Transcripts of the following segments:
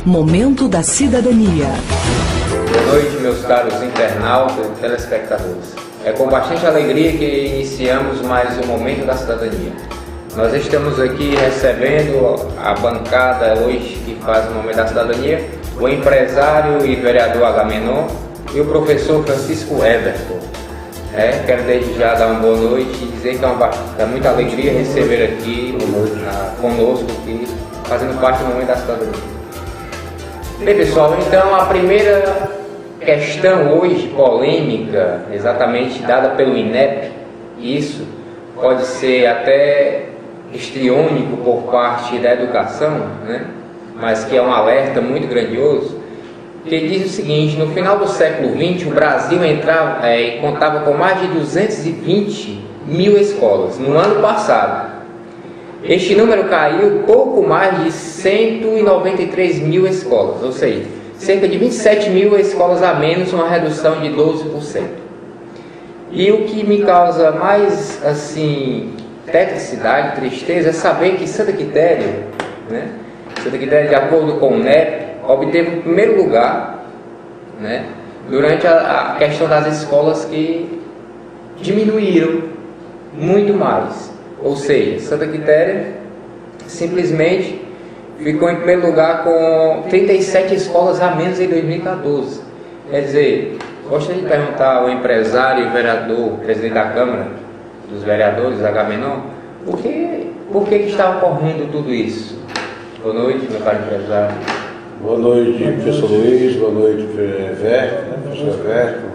Momento da Cidadania. Boa noite, meus caros internautas e telespectadores. É com bastante alegria que iniciamos mais um Momento da Cidadania. Nós estamos aqui recebendo a bancada hoje que faz o Momento da Cidadania, o empresário e vereador Agamenon e o professor Francisco Everton. Quero desde já dar uma boa noite e dizer que é muita alegria receber aqui conosco, aqui, fazendo parte do Momento da Cidadania. Bem, pessoal, então a primeira questão hoje, polêmica, exatamente dada pelo INEP, isso pode ser até histriônico por parte da educação, né? Mas que é um alerta muito grandioso, que diz o seguinte: no final do século XX, o Brasil contava com mais de 220 mil escolas. No ano passado, este número caiu pouco mais de 193 mil escolas, ou seja, cerca de 27 mil escolas a menos, uma redução de 12%. E o que me causa mais, tetricidade, tristeza, é saber que Santa Quitéria, de acordo com o INEP, obteve o primeiro lugar, durante a questão das escolas que diminuíram muito mais. Ou seja, Santa Quitéria simplesmente ficou em primeiro lugar com 37 escolas a menos em 2014. Quer dizer, gostaria de perguntar ao empresário e vereador, presidente da Câmara dos Vereadores, Agamenon, por que está ocorrendo tudo isso? Boa noite, meu caro empresário. Boa noite, professor Luiz, boa noite, professor Everton,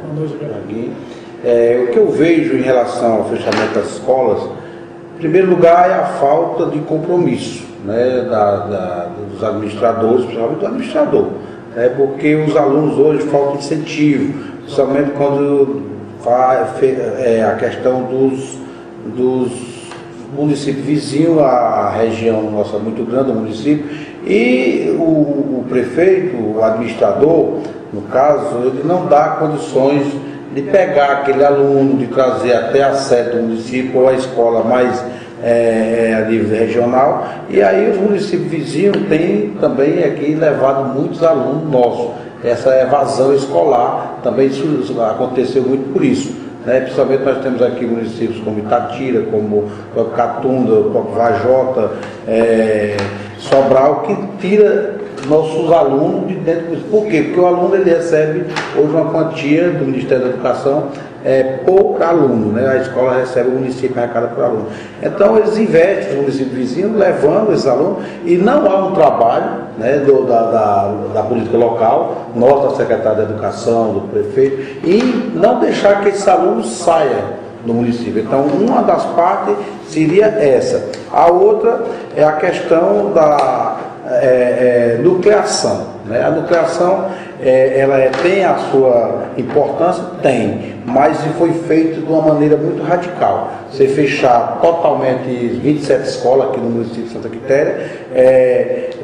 aqui. O que eu vejo em relação ao fechamento das escolas, em primeiro lugar, é a falta de compromisso, dos administradores, principalmente do administrador, porque os alunos hoje faltam incentivo, principalmente quando a questão dos municípios vizinhos, a região nossa muito grande, o município, e o prefeito, o administrador, no caso, ele não dá condições de pegar aquele aluno, de trazer até a sede do município ou a escola mais a nível regional, e aí os municípios vizinhos têm também aqui levado muitos alunos nossos. Essa evasão escolar também isso aconteceu muito por isso. Principalmente nós temos aqui municípios como Itatira, como Catunda, Vajota, Sobral, que tira nossos alunos de dentro disso. Por quê? Porque o aluno ele recebe hoje uma quantia do Ministério da Educação por aluno, A escola recebe, o município arrecada por aluno. Então eles investem no município vizinho, levando esses alunos, e não há um trabalho da política local, nós da Secretaria da Educação, do prefeito, e não deixar que esses alunos saiam do município. Então, uma das partes seria essa. A outra é a questão da nucleação. A nucleação, ela tem a sua importância? Tem, mas foi feito de uma maneira muito radical. Você fechar totalmente 27 escolas aqui no município de Santa Quitéria,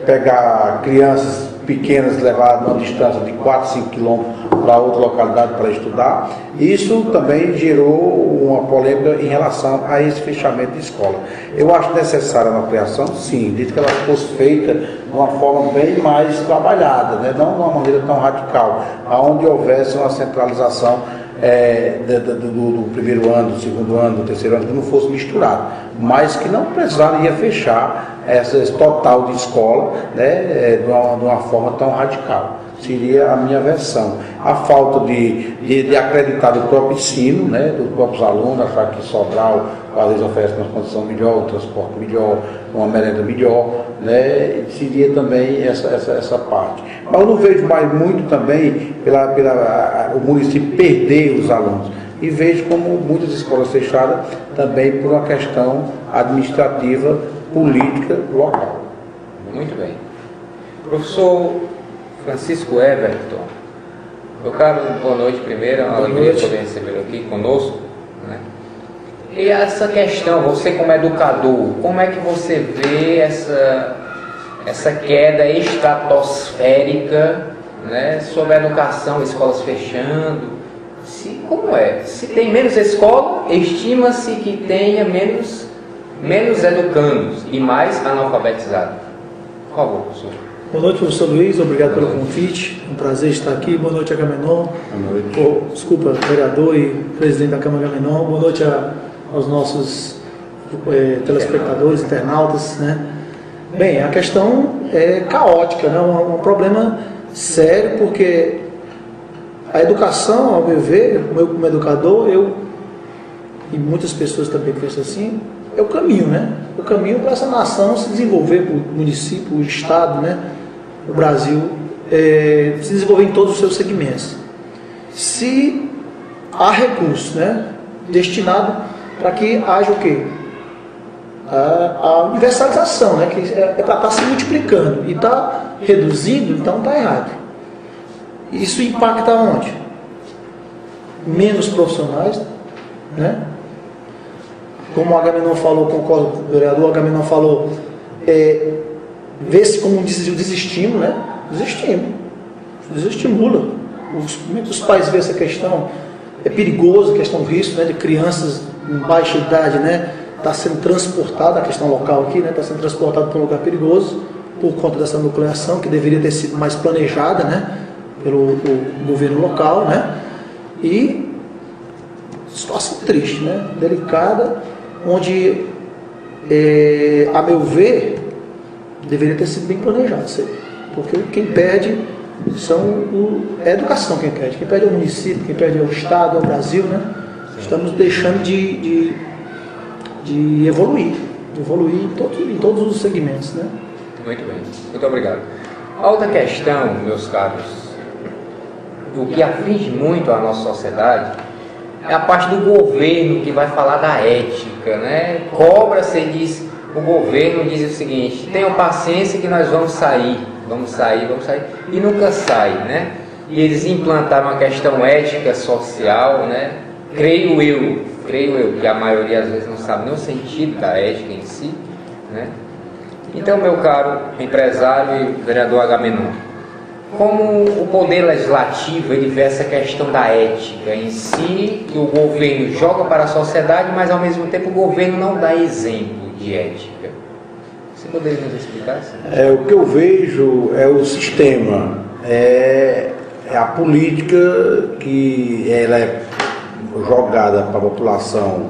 pegar crianças pequenas, levar uma distância de 4, 5 quilômetros para outra localidade para estudar. Isso também gerou uma polêmica em relação a esse fechamento de escola. Eu acho necessária a nucleação, sim, desde que ela fosse feita de uma forma bem mais trabalhada, não de uma maneira tão radical, onde houvesse uma centralização do primeiro ano, do segundo ano, do terceiro ano, que não fosse misturado, mas que não precisaria fechar esse total de escola de uma forma tão radical. Seria a minha versão. A falta de acreditar do próprio ensino, dos próprios alunos, achar que Sobral às vezes oferece uma condição melhor, um transporte melhor, uma merenda melhor, seria também essa parte. Mas eu não vejo mais muito também o município perder os alunos. E vejo como muitas escolas fechadas também por uma questão administrativa, política local. Muito bem. Professor Francisco Everton, meu caro, boa noite primeiro, é uma alegria poder recebê-lo aqui conosco. E essa questão, você como educador, como é que você vê essa queda estratosférica sobre a educação, escolas fechando? Como é? Se tem menos escola, estima-se que tenha menos educandos e mais analfabetizados. Por favor, professor. Boa noite, professor Luiz, obrigado pelo convite, é um prazer estar aqui. Boa noite, Agamenon. Boa noite. Desculpa, vereador e presidente da Câmara Agamenon. Boa noite aos nossos telespectadores, internautas, né? Bem, a questão é caótica, né? Um problema sério, porque a educação, ao meu ver, eu como educador, e muitas pessoas também pensam assim, é o caminho, né? O caminho para essa nação se desenvolver, para o município, o estado, né? O Brasil, se desenvolver em todos os seus segmentos. Se há recursos, né? Destinado para que haja o quê? A universalização, né? Que é para estar se multiplicando e está reduzindo, então está errado. Isso impacta onde? Menos profissionais, né? Como o Agamenon falou, concordo com o vereador, o Agamenon falou, vê-se como um desestímulo, né? Desestimula. Os pais veem essa questão, é perigoso, a questão do risco, né? De crianças em baixa idade, né? Está sendo transportada, a questão local aqui, né? Está sendo transportada para um lugar perigoso por conta dessa nucleação, que deveria ter sido mais planejada, né? Pelo governo local, né? E situação triste, né? Delicada, onde, a meu ver, deveria ter sido bem planejado, porque quem perde é a educação, quem perde é o município, quem perde é o estado, é o Brasil, né? Estamos deixando de evoluir em todos os segmentos, né? Muito bem, muito obrigado. A outra questão, meus caros, o que aflige muito a nossa sociedade é a parte do governo que vai falar da ética, né? Cobra-se e diz, o governo diz o seguinte, tenham paciência que nós vamos sair, e nunca sai, né? E eles implantaram uma questão ética social, né? Creio eu, que a maioria às vezes não sabe nem o sentido da ética em si, né? Então, meu caro empresário e vereador Agamenon, como o poder legislativo ele vê essa questão da ética em si, que o governo joga para a sociedade, mas ao mesmo tempo o governo não dá exemplo de ética. Você poderia nos explicar isso? O que eu vejo é o sistema, é a política que ela é jogada para a população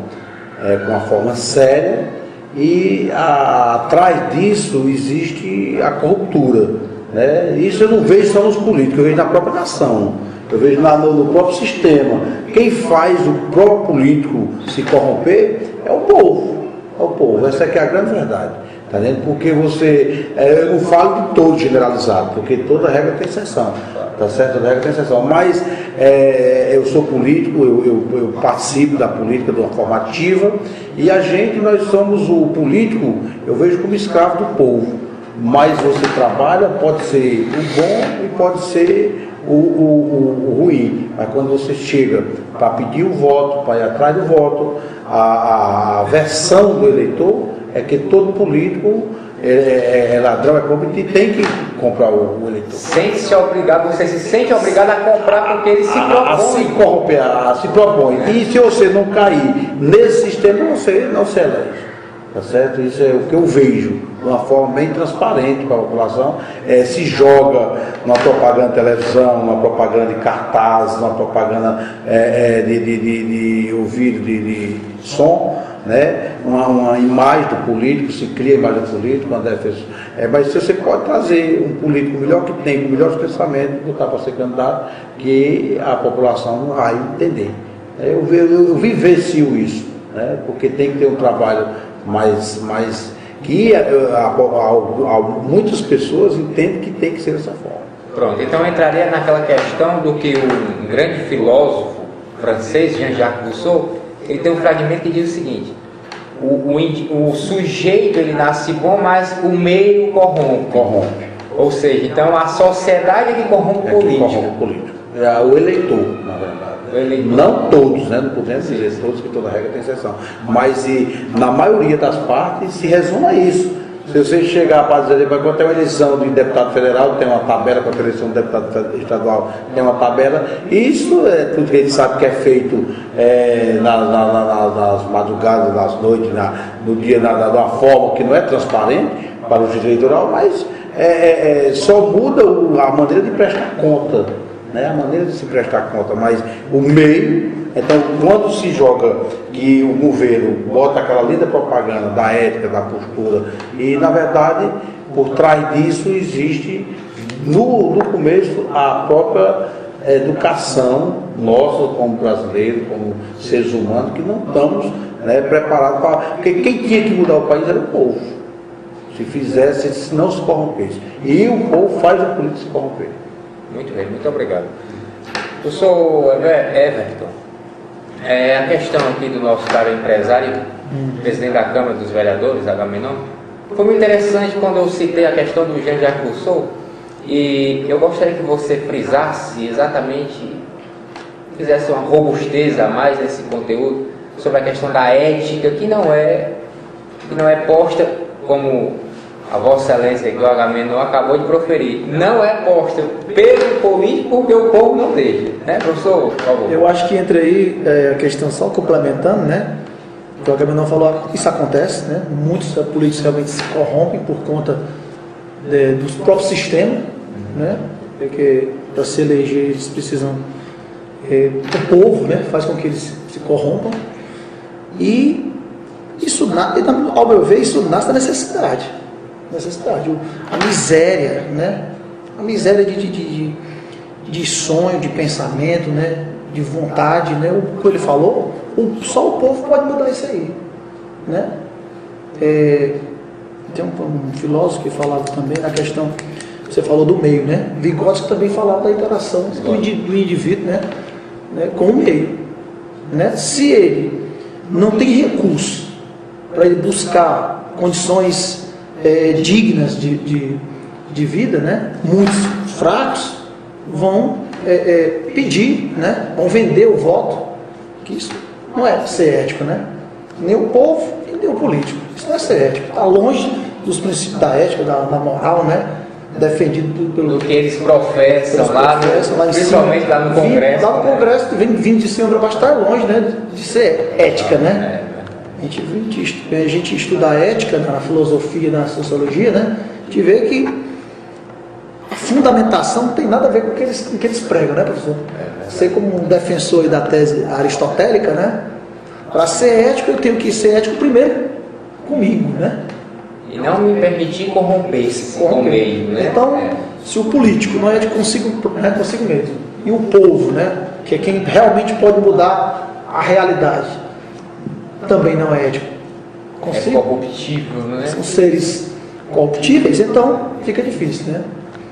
com uma forma séria e atrás disso existe a corruptura, né? Isso eu não vejo só nos políticos, eu vejo na própria nação, eu vejo no próprio sistema. Quem faz o próprio político se corromper é o povo, essa aqui é a grande verdade. Tá vendo? Porque eu não falo de todo generalizado, porque toda regra tem exceção, tá certo? Toda regra tem exceção, mas eu sou político, eu participo da política de uma forma ativa, e nós somos o político, eu vejo como escravo do povo, mas você trabalha, pode ser o bom e pode ser o ruim, mas quando você chega para pedir o voto, para ir atrás do voto, a versão do eleitor é que todo político é ladrão, é corrupto e tem que comprar o eleitor. Você se sente obrigado a comprar porque ele se propõe. A se corromper, se propõe. E se você não cair nesse sistema, você não se elege. Tá certo? Isso é o que eu vejo, de uma forma bem transparente para a população. Se joga numa propaganda de televisão, numa propaganda de cartaz, numa propaganda de ouvido, de som, né? Uma imagem do político, se cria a imagem do político, mas se você pode trazer um político melhor que tem, com melhores pensamentos, botar para ser candidato, que a população não vai entender. Eu vivencio isso, né? Porque tem que ter um trabalho mais que muitas pessoas entendem que tem que ser dessa forma. Pronto, então eu entraria naquela questão do que um grande filósofo francês, Jean-Jacques Rousseau, ele tem um fragmento que diz o seguinte: o sujeito ele nasce bom, mas o meio corrompe. Ou seja, então a sociedade é que corrompe o político. É o eleitor, na verdade. Não todos, né? Não podemos dizer todos, que toda regra tem exceção. Mas na maioria das partes se resume a isso. Se você chegar para dizer, quando tem uma eleição de deputado federal, tem uma tabela, quando tem eleição de deputado estadual, tem uma tabela. Isso é tudo que a gente sabe que é feito nas madrugadas, nas noites, no dia, de uma forma que não é transparente para o juiz eleitoral, mas só muda a maneira de prestar conta, né? A maneira de se prestar conta, mas o meio. Então, quando se joga que o governo bota aquela linda propaganda da ética, da postura, e na verdade, por trás disso existe, no começo, a própria educação nossa como brasileiros, como seres humanos, que não estamos, né, preparados para... Porque quem tinha que mudar o país era o povo. Se fizesse, se não se corrompesse. E o povo faz o político se corromper. Muito bem, muito obrigado. Professor Everton, a questão aqui do nosso caro empresário, presidente da Câmara dos Vereadores, Agamenon, foi muito interessante quando eu citei a questão do Jean-Jacques Rousseau, e eu gostaria que você frisasse exatamente, fizesse uma robustez a mais nesse conteúdo, sobre a questão da ética, que não é posta, como a Vossa Excelência, que o Agamenon acabou de proferir, não é posta pelo político porque o povo não deixa, né, professor? Por favor. Eu acho que entre aí, a questão só complementando, né, que o Agamenon falou, isso acontece, né, muitos políticos realmente se corrompem por conta dos próprios sistemas, né, porque para se eleger eles precisam, o povo, né, faz com que eles se corrompam, e isso, ao meu ver, isso nasce da necessidade, a miséria, né, a miséria de sonho, de pensamento, né, de vontade, né, o que ele falou, só o povo pode mudar isso aí, né. Tem um filósofo que falava também na questão, você falou do meio, né, Vygotsky também falava da interação do indivíduo, né, com o meio, né. Se ele não tem recurso para ele buscar condições dignas de vida, né, muitos fracos vão pedir, né, vão vender o voto, que isso não é ser ético, né, nem o povo e nem o político, isso não é ser ético, está longe dos princípios da ética, da moral, né, defendido pelo que eles professam lá principalmente lá no Congresso. Lá no Congresso, vindo de cima para baixo, está longe, né, de ser ética, né. A gente estuda a ética na filosofia, na sociologia, né, a gente vê que a fundamentação não tem nada a ver com o que eles pregam, né, professor? Você, como um defensor da tese aristotélica, né, para ser ético eu tenho que ser ético primeiro comigo, né? E não me permitir corromper-se com o meio, né? Então, se o político não é ético consigo mesmo, e o povo, né, que é quem realmente pode mudar a realidade, também não é ético consigo, é corruptível, né? São seres corruptíveis, então fica difícil, né?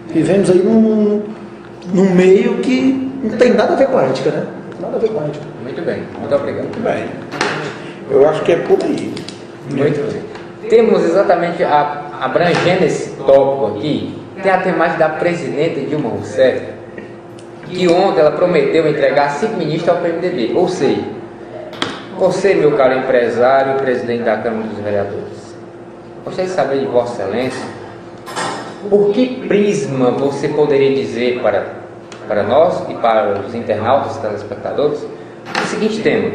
Vivemos aí num meio que não tem nada a ver com a ética, né? Nada a ver com a ética. Muito bem, muito obrigado. Muito bem. Eu acho que é por aí. Muito bem. Temos exatamente, abrangendo esse tópico aqui, tem a temática da presidenta Dilma Rousseff, que ontem ela prometeu entregar 5 ministros ao PMDB. Ou seja, você, meu caro empresário e presidente da Câmara dos Vereadores, gostaria de saber de Vossa Excelência, por que prisma você poderia dizer para nós e para os internautas e telespectadores o seguinte tema: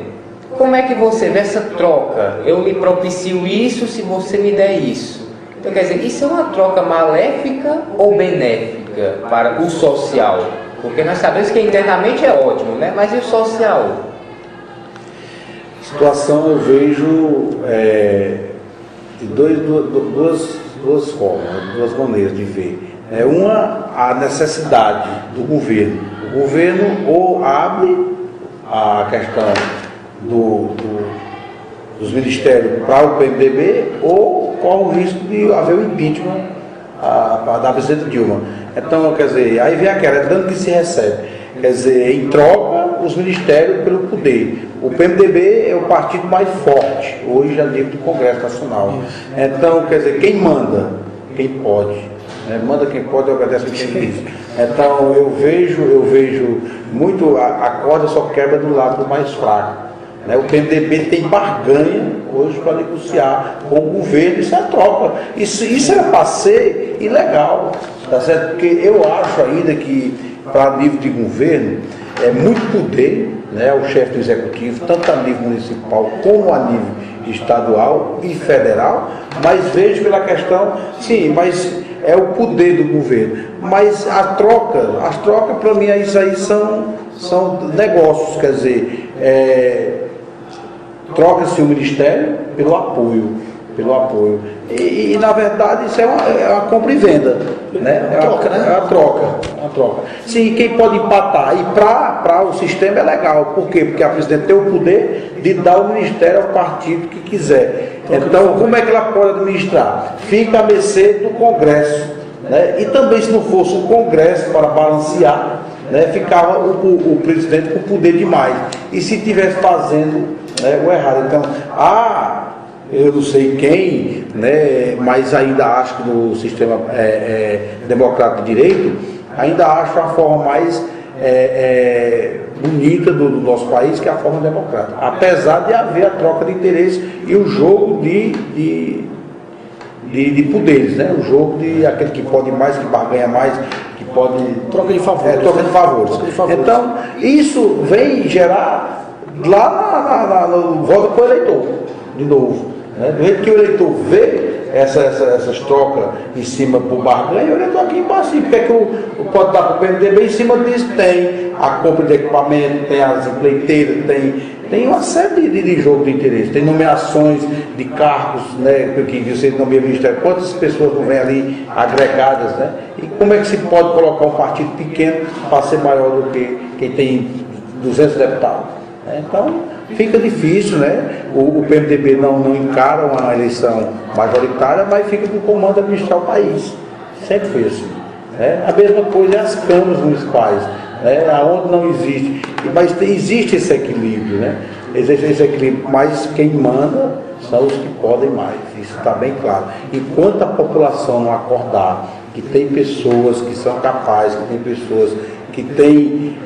como é que você vê essa troca? Eu lhe propicio isso se você me der isso. Então, quer dizer, isso é uma troca maléfica ou benéfica para o social? Porque nós sabemos que internamente é ótimo, né? Mas e o social? Situação eu vejo de duas formas, duas maneiras de ver. Uma, a necessidade do governo. O governo ou abre a questão dos ministérios para o PMDB ou corre o risco de haver o impeachment da presidenta Dilma. Então, quer dizer, aí vem aquela, tanto que se recebe. Quer dizer, em troca, os ministérios pelo poder. O PMDB é o partido mais forte, hoje a nível do Congresso Nacional. Então, quer dizer, quem manda? Quem pode. Manda quem pode, obedece quem diz. Então, eu vejo muito, a corda só quebra do lado do mais fraco. O PMDB tem barganha hoje para negociar com o governo, isso é troca. Isso era para ser ilegal, tá certo? Porque eu acho ainda que, para nível de governo, é muito poder, né, o chefe do executivo, tanto a nível municipal como a nível estadual e federal, mas vejo pela questão, sim, mas é o poder do governo. Mas as trocas para mim isso aí são negócios, quer dizer, troca-se o ministério pelo apoio. E na verdade isso é uma compra e venda, né? É uma troca. Sim, quem pode empatar, e para o sistema é legal, por quê? Porque a presidente tem o poder de dar o ministério ao partido que quiser. Então, como é que ela pode administrar? Fica a mercê do Congresso, né? E também, se não fosse o Congresso para balancear, né, ficava o presidente com poder demais. E se estivesse fazendo, né, o errado. Então, eu não sei quem, né, mas ainda acho que no sistema democrático de direito, ainda acho a forma mais bonita do nosso país, que é a forma democrática. Apesar de haver a troca de interesse e o jogo de poderes, né? O jogo de aquele que pode mais, que barganha mais, que pode... Troca de favores. Troca de favores. Então, isso vem gerar lá no voto para o eleitor, de novo. Né? Do jeito que o eleitor vê essas trocas em cima por barganha, o eleitor aqui embaixo, porque é que pode dar para o PMDB em cima disso? Tem a compra de equipamento, tem as empreiteiras, tem uma série de jogo de interesse, tem nomeações de cargos, né, que você nomeia ministério, quantas pessoas não vêm ali agregadas, né? E como é que se pode colocar um partido pequeno para ser maior do que quem tem 200 deputados? Então, fica difícil, né? O PMDB não encara uma eleição majoritária, mas fica com o comando de administrar o país. Sempre foi assim. A mesma coisa é as câmaras municipais, onde não existe. Mas existe esse equilíbrio, né? Existe esse equilíbrio, mas quem manda são os que podem mais. Isso está bem claro. Enquanto a população não acordar que tem pessoas que são capazes, que tem pessoas que tem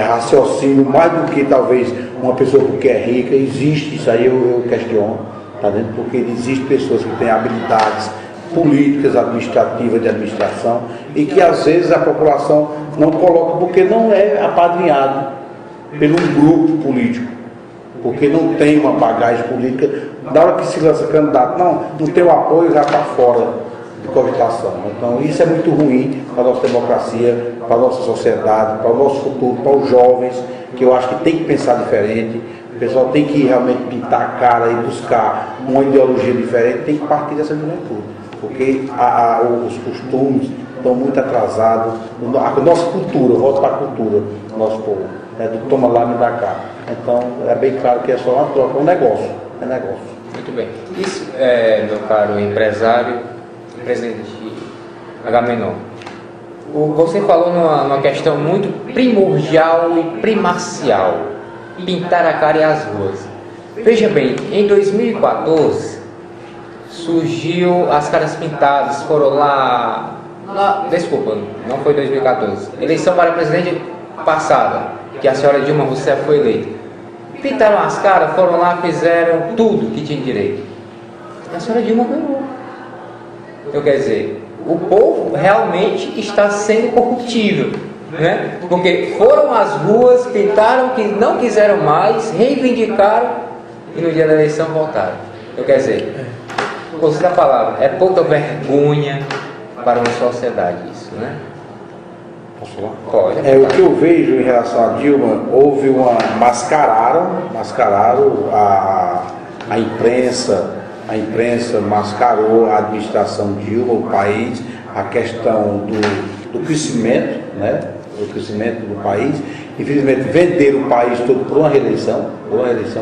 raciocínio mais do que talvez uma pessoa porque é rica, existe, isso aí eu questiono, tá vendo? Porque existem pessoas que têm habilidades políticas, administrativas, de administração, e que às vezes a população não coloca porque não é apadrinhado por um grupo político, porque não tem uma bagagem política. Na hora que se lança candidato, não tem o apoio, já está fora de cogitação. Então isso é muito ruim para a nossa democracia, para a nossa sociedade, para o nosso futuro, para os jovens, que eu acho que tem que pensar diferente. O pessoal tem que realmente pintar a cara e buscar uma ideologia diferente, tem que partir dessa juventude, porque os costumes estão muito atrasados. A nossa cultura, volta para a cultura do nosso povo, do toma lá, me dá cá. Então é bem claro que é só uma troca, é negócio. Muito bem. Isso, meu caro empresário, presidente Agamenon, você falou numa questão muito primordial e primacial: pintar a cara e as ruas. Veja bem, em 2014 surgiu as caras pintadas, foram lá, desculpa, não foi 2014, eleição para presidente passada, que a senhora Dilma Rousseff foi eleita. Pintaram as caras, foram lá, fizeram tudo que tinha direito. E a senhora Dilma ganhou. Então, quer dizer, o povo realmente está sendo corruptível, né? Porque foram às ruas, pintaram que não quiseram mais, reivindicaram e no dia da eleição voltaram. Então, quer dizer, você da palavra, é pouca vergonha para uma sociedade isso, né? Posso falar? Pode. O que eu vejo em relação a Dilma, houve mascararam a imprensa mascarou a administração Dilma, o país, a questão do crescimento, né? O crescimento do país. Infelizmente, venderam o país todo por uma reeleição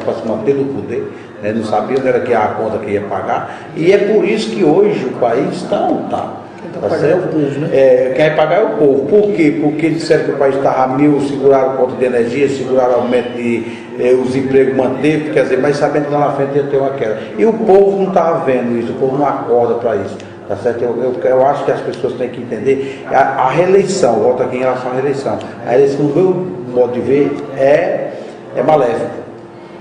para se manter no poder, né? Não sabia onde era que a conta que ia pagar, e é por isso que hoje o país não está. Tá certo? Povo, né? Quem vai pagar é o povo. Por quê? Porque disseram que o país estava a mil, seguraram o conta de energia, seguraram o aumento os empregos, manteve, quer dizer, mas sabendo que lá na frente ia ter uma queda. E o povo não estava vendo isso, o povo não acorda para isso. Tá certo? Eu acho que as pessoas têm que entender a reeleição, volto aqui em relação à reeleição. A eleição, no meu modo de ver, é maléfica.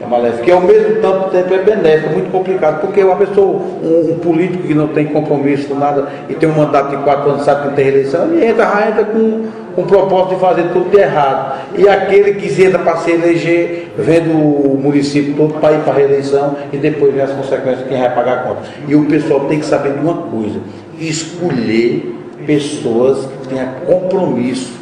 É maléfico, que ao mesmo tempo é benéfico, é muito complicado, porque uma pessoa, um político que não tem compromisso com nada e tem um mandato de 4 anos, sabe que não tem eleição, ele entra com com o propósito de fazer tudo de errado. E aquele que entra para se eleger, vendo o município todo para ir para a reeleição e depois vem as consequências, quem vai pagar a conta. E o pessoal tem que saber de uma coisa: escolher pessoas que tenham compromisso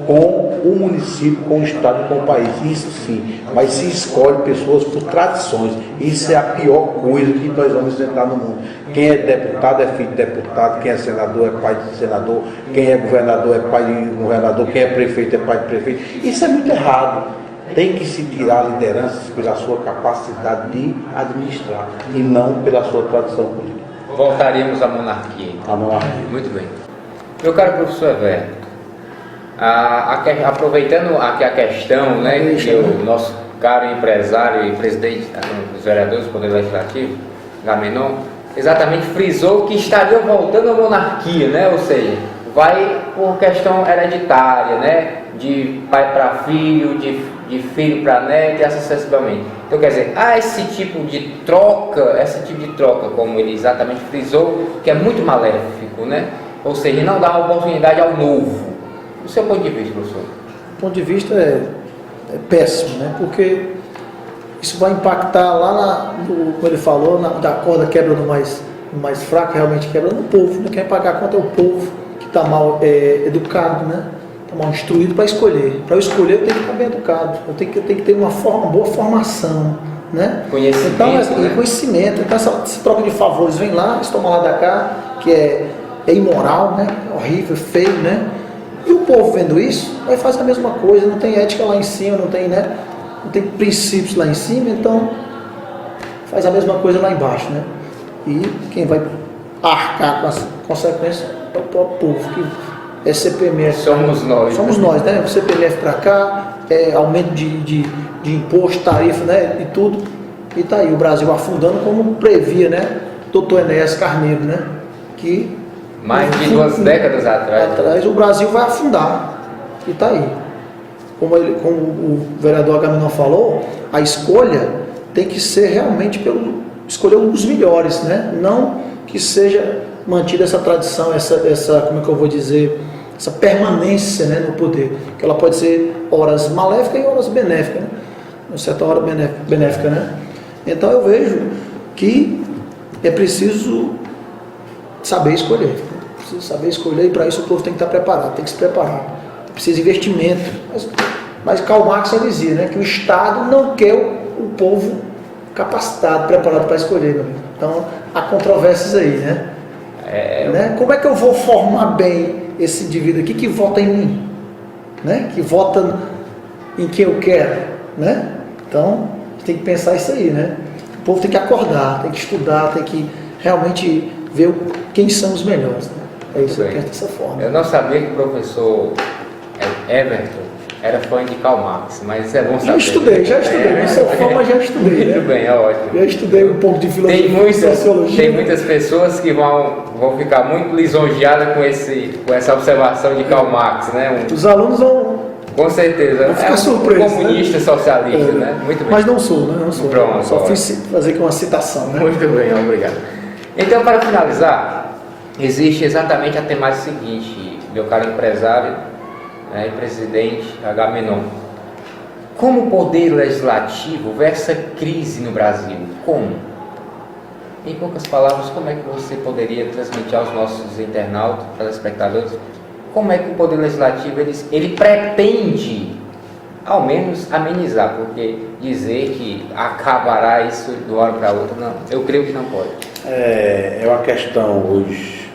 com o município, com o estado e com o país. Isso sim, mas se escolhe pessoas por tradições. Isso é a pior coisa que nós vamos enfrentar no mundo. Quem é deputado é filho de deputado, quem é senador é pai de senador, quem é governador é pai de governador, quem é prefeito é pai de prefeito. Isso é muito errado. Tem que se tirar lideranças pela sua capacidade de administrar e não pela sua tradição política. Voltaríamos à monarquia. Então. A monarquia. Muito bem. Meu caro professor Everton, aproveitando aqui a questão, né, que o nosso caro empresário e presidente dos vereadores do Poder Legislativo, Agamenon, exatamente frisou que estaria voltando à monarquia, né, ou seja, vai por questão hereditária, né, de pai para filho, de filho para neto e assim sucessivamente. Então, quer dizer, há esse tipo de troca, como ele exatamente frisou, que é muito maléfico, né, ou seja, não dá oportunidade ao novo. Do seu ponto de vista, professor? O ponto de vista é péssimo, né? Porque isso vai impactar lá, como ele falou, da corda quebra no mais fraco, realmente quebra no povo, né? Quem vai pagar a conta é o povo que está mal educado, né? Está mal instruído para escolher. Para eu escolher, eu tenho que estar bem educado, eu tenho que ter uma boa formação, né? Conhecimento, então, né? Conhecimento. Então, essa troca de favores vem lá, eles tomam lá da cá, que é imoral, né? Horrível, feio, né? E o povo vendo isso, vai fazer a mesma coisa, não tem ética lá em cima, não tem princípios lá em cima, então faz a mesma coisa lá embaixo, né? E quem vai arcar com as consequências é o próprio povo, que é CPMF. Somos nós. Somos nós, né? O CPMF para cá, aumento de imposto, tarifa, né? E tudo. E tá aí, o Brasil afundando como previa, né? Dr. Enéas Carneiro, né? Que mais de 2 décadas atrás. O Brasil vai afundar. E está aí. Como o vereador Agamenon falou, a escolha tem que ser realmente escolher um dos melhores, né? Não que seja mantida essa tradição, essa como é que eu vou dizer, essa permanência, né, no poder. Que ela pode ser horas maléficas e horas benéficas, né? Uma certa hora benéfica, né? Então eu vejo que é preciso saber escolher. E para isso o povo tem que estar preparado, tem que se preparar. Precisa de investimento. Mas Karl Marx dizia, né, que o Estado não quer o povo capacitado, preparado para escolher. Meu amigo. Então, há controvérsias aí, né? Né? Como é que eu vou formar bem esse indivíduo aqui que vota em mim? Né? Que vota em quem eu quero? Né? Então, a gente tem que pensar isso aí, né? O povo tem que acordar, tem que estudar, tem que realmente ver quem são os melhores, né? É isso, eu penso dessa forma. Eu não sabia que o professor Everton era fã de Karl Marx, mas isso é bom saber. Já estudei, não sou fã, mas já estudei. Muito bem, é ótimo. Já estudei um pouco de filosofia e sociologia. Tem muitas pessoas que vão ficar muito lisonjeadas com essa observação de Karl Marx, né? Os alunos vão... Com certeza. Vão ficar surpresos, comunista, né? Socialista, né? Muito bem. Mas não sou, né? Não sou. Pronto, só fiz fazer aqui uma citação, né? Muito bem, obrigado. Então, para finalizar, existe exatamente a temática seguinte, meu caro empresário, né, e presidente Agamenon. Como o poder legislativo vê essa crise no Brasil? Como? Em poucas palavras, como é que você poderia transmitir aos nossos internautas, telespectadores, como é que o poder legislativo ele pretende, ao menos, amenizar? Porque dizer que acabará isso de uma hora para outra, não, eu creio que não pode. É uma questão hoje,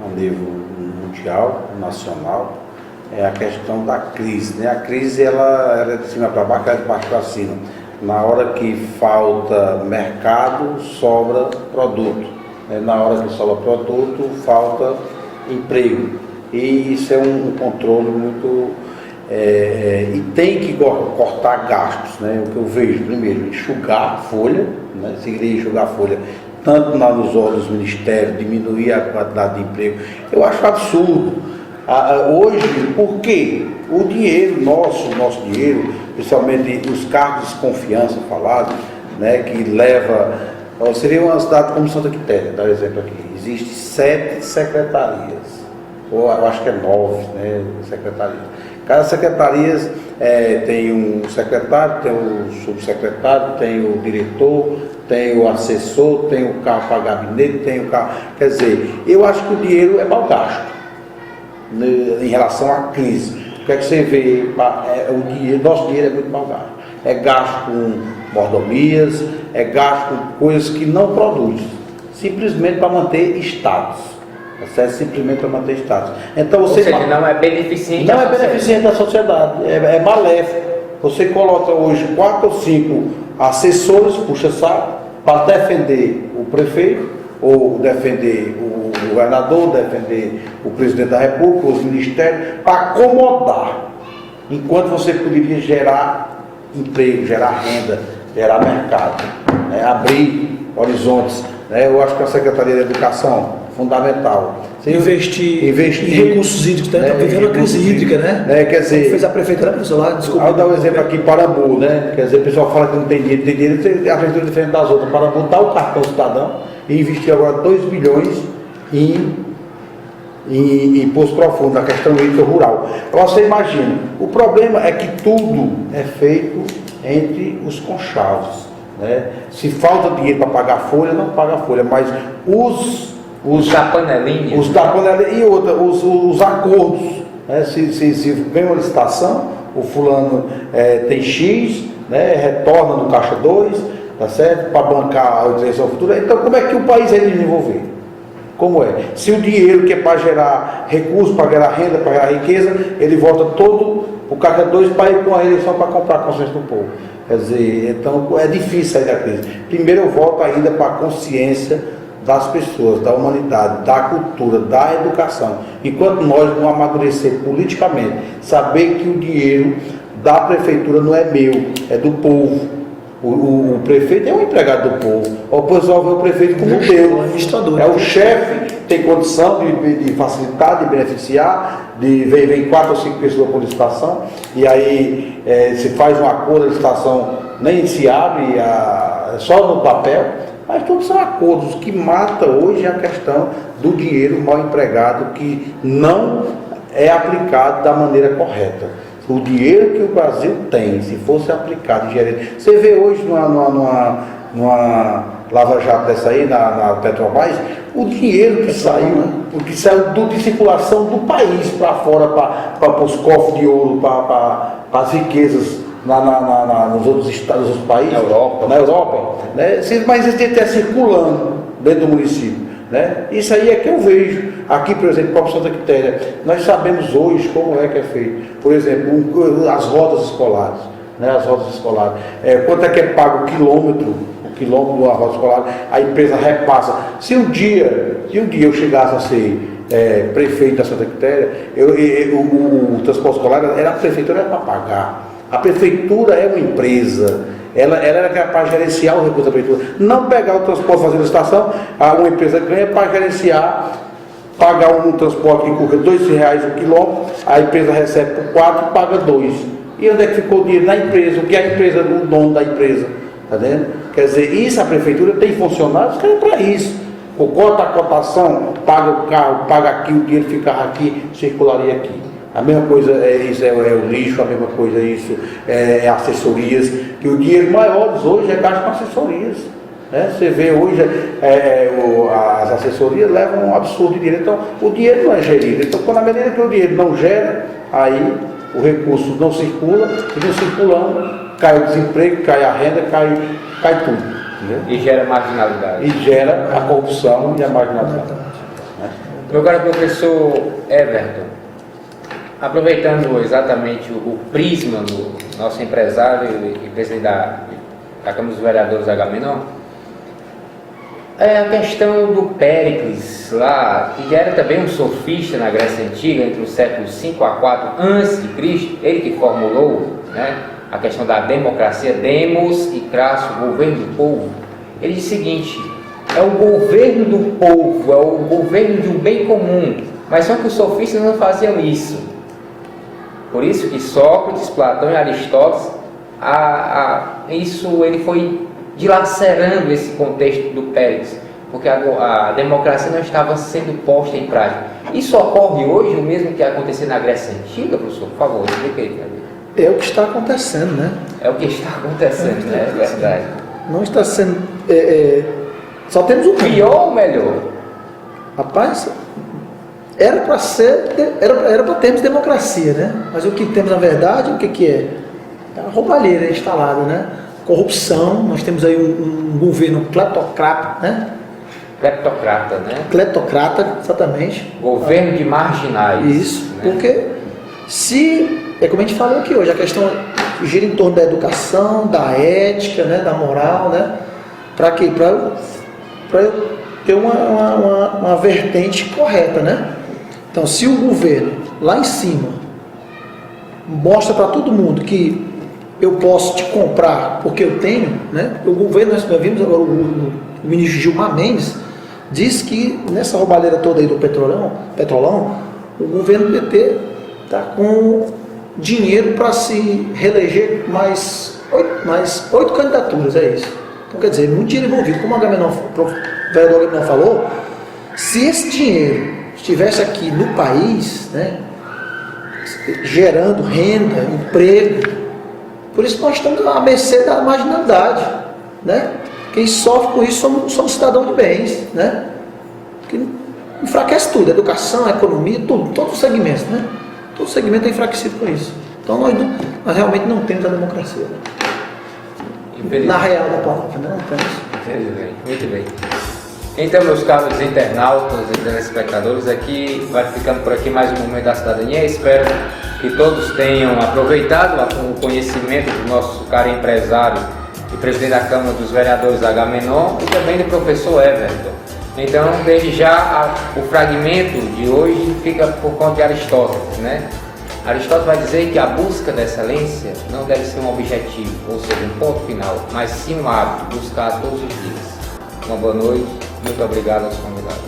a nível mundial, nacional, é a questão da crise, né? A crise ela é de cima para baixo, é de baixo para cima. Na hora que falta mercado, sobra produto. Na hora que sobra produto, falta emprego. E isso é um controle muito... e tem que cortar gastos, né? O que eu vejo, primeiro, enxugar a folha, né? Seguiria enxugar a folha, tanto nos órgãos do Ministério, diminuir a quantidade de emprego. Eu acho absurdo. Hoje, por quê? O dinheiro, nosso dinheiro, principalmente os cargos de confiança falados, né, que leva... Seria uma cidade como Santa Quitéria, dar exemplo aqui. Existem 7 secretarias ou eu acho que é 9, né, secretarias. Cada secretaria tem um secretário, tem o subsecretário, tem o diretor, tem o assessor, tem o carro para gabinete, tem o carro... Quer dizer, eu acho que o dinheiro é mal gasto, né, em relação à crise. O que é que você vê? Nosso dinheiro é muito mal gasto. É gasto com mordomias, é gasto com coisas que não produzem, simplesmente para manter status. Simplesmente para manter status. Então você... Ou seja, não é beneficente. Não é beneficente da sociedade, é maléfico. Você coloca hoje 4 ou 5 assessores, puxa-saco, para defender o prefeito, ou defender o governador, defender o presidente da República, os ministérios, para acomodar. Enquanto você poderia gerar emprego, gerar renda, gerar mercado, né? Abrir horizontes. Né? Eu acho que a Secretaria da Educação fundamental. Investir em recursos hídricos, né? Está vivendo a crise hídrica, né? Quer dizer, fez a prefeitura, professor, lá, desculpa. Vou dar um exemplo aqui, Parambu, né? Quer dizer, o pessoal fala que não tem dinheiro, a prefeitura diferente das outras. Parambu dá o cartão cidadão e investiu agora 2 bilhões em Poço Profundo, na questão hídrica rural. Agora você imagina, o problema é que tudo é feito entre os conchavos, né? Se falta dinheiro para pagar a folha, não paga a folha, mas os da panelinha. E outra, os acordos, né? Se vem uma licitação, o fulano tem X, né? Retorna no caixa 2, tá certo? Para bancar a utilização futura. Então como é que o país vai desenvolver? Como é? Se o dinheiro que é para gerar recursos, para gerar renda, para gerar riqueza, ele volta todo o caixa 2 para ir com a eleição para comprar a consciência do povo. Quer dizer, então é difícil sair da crise. Primeiro eu volto ainda para a consciência das pessoas, da humanidade, da cultura, da educação. Enquanto nós não amadurecer politicamente, saber que o dinheiro da prefeitura não é meu, é do povo. O prefeito é um empregado do povo. O pessoal vê o prefeito como Deus. É o chefe, tem condição de facilitar, de beneficiar, vem 4 ou 5 pessoas por licitação, e aí se faz um acordo, a licitação nem se abre, só no papel. Mas todos são acordos. O que mata hoje é a questão do dinheiro mal empregado, que não é aplicado da maneira correta. O dinheiro que o Brasil tem, se fosse aplicado e gerido. Você vê hoje numa Lava Jato dessa aí, na Petrobras, o dinheiro que saiu, porque saiu de circulação do país para fora, para os cofres de ouro, para as riquezas nos outros estados, nos outros países, na Europa, né? Mas esse dinheiro está circulando dentro do município. Né? Isso aí é que eu vejo. Aqui, por exemplo, próprio Santa Quitéria, nós sabemos hoje como é que é feito. Por exemplo, as rodas escolares. Né? As rodas escolares. Quanto é que é pago o quilômetro de uma roda escolar? A empresa repassa. Se um dia eu chegasse a ser prefeito da Santa Quitéria, o transporte escolar a prefeitura era para pagar. A prefeitura é uma empresa. Ela era capaz de gerenciar o recurso da prefeitura. Não pegar o transporte, fazer a licitação, uma empresa ganha para gerenciar, pagar um transporte que custa R$2 o quilômetro, a empresa recebe por 4 e paga 2. E onde é que ficou o dinheiro? Na empresa. O que é a empresa? O dono da empresa. Tá vendo? Quer dizer, isso a prefeitura tem funcionários que é para isso. Cota a cotação, paga o carro, paga aqui, o dinheiro ficava aqui, circularia aqui. A mesma coisa isso é o lixo, a mesma coisa isso é assessorias, que o dinheiro maiores hoje é gasto com assessorias. Né? Você vê hoje as assessorias levam um absurdo de dinheiro, então o dinheiro não é gerido. Então, quando à medida que o dinheiro não gera, aí o recurso não circula, e não circulando, cai o desemprego, cai a renda, cai tudo. Entendeu? E gera marginalidade. E gera a corrupção e a marginalidade. Né? Meu caro professor Everton, aproveitando exatamente o prisma do nosso empresário e presidente da Câmara dos Vereadores Agamenon, a questão do Péricles lá, que era também um sofista na Grécia Antiga, entre os séculos 5 a 4 a.C., ele que formulou, né, a questão da democracia, demos e crasso, governo do povo. Ele diz o seguinte: é o governo do povo, é o governo de um bem comum, mas só que os sofistas não faziam isso. Por isso que Sócrates, Platão e Aristóteles, isso ele foi dilacerando esse contexto do Péricles. porque a democracia não estava sendo posta em prática. Isso ocorre hoje, o mesmo que aconteceu na Grécia Antiga, professor? Por favor, explique aí. É o que está acontecendo, né? É o que está acontecendo, né? É verdade. Não está sendo... só temos o pior ou melhor? Rapaz, era para ser... Era para termos democracia, né? Mas o que temos, na verdade, o que é? É uma roubalheira instalada, né? Corrupção, nós temos aí um governo cleptocrata, né? Cleptocrata, né? Cleptocrata, exatamente. Governo de marginais. Isso, né? porque é como a gente falou aqui hoje, a questão gira em torno da educação, da ética, né? Da moral, né? Para quê? Para eu ter uma vertente correta, né? Então, se o governo, lá em cima, mostra para todo mundo que eu posso te comprar porque eu tenho, né? O governo, nós vimos agora o ministro Gilmar Mendes diz que nessa roubalheira toda aí do Petrolão, o governo PT está com dinheiro para se reeleger mais 8 candidaturas, é isso. Então, quer dizer, muito dinheiro envolvido. Como o vereador Agamenon falou, se esse dinheiro estivesse aqui no país, né, gerando renda, emprego, por isso nós estamos à mercê da marginalidade, né? Quem sofre com isso somos cidadãos de bens, né? Que enfraquece tudo, educação, economia, tudo, todos os segmentos, né? Todo segmento é enfraquecido com isso. Então nós realmente não temos a democracia, né? Na real da palavra, né? Não temos. Infelizmente. Muito bem. Então, meus caros internautas e telespectadores, aqui vai ficando por aqui mais um Momento da Cidadania. Espero que todos tenham aproveitado o conhecimento do nosso caro empresário e presidente da Câmara dos Vereadores, Agamenon, e também do professor Everton. Então, desde já, o fragmento de hoje fica por conta de Aristóteles, né? Aristóteles vai dizer que a busca da excelência não deve ser um objetivo, ou seja, um ponto final, mas sim um hábito, buscar todos os dias. Uma boa noite, muito obrigado aos convidados.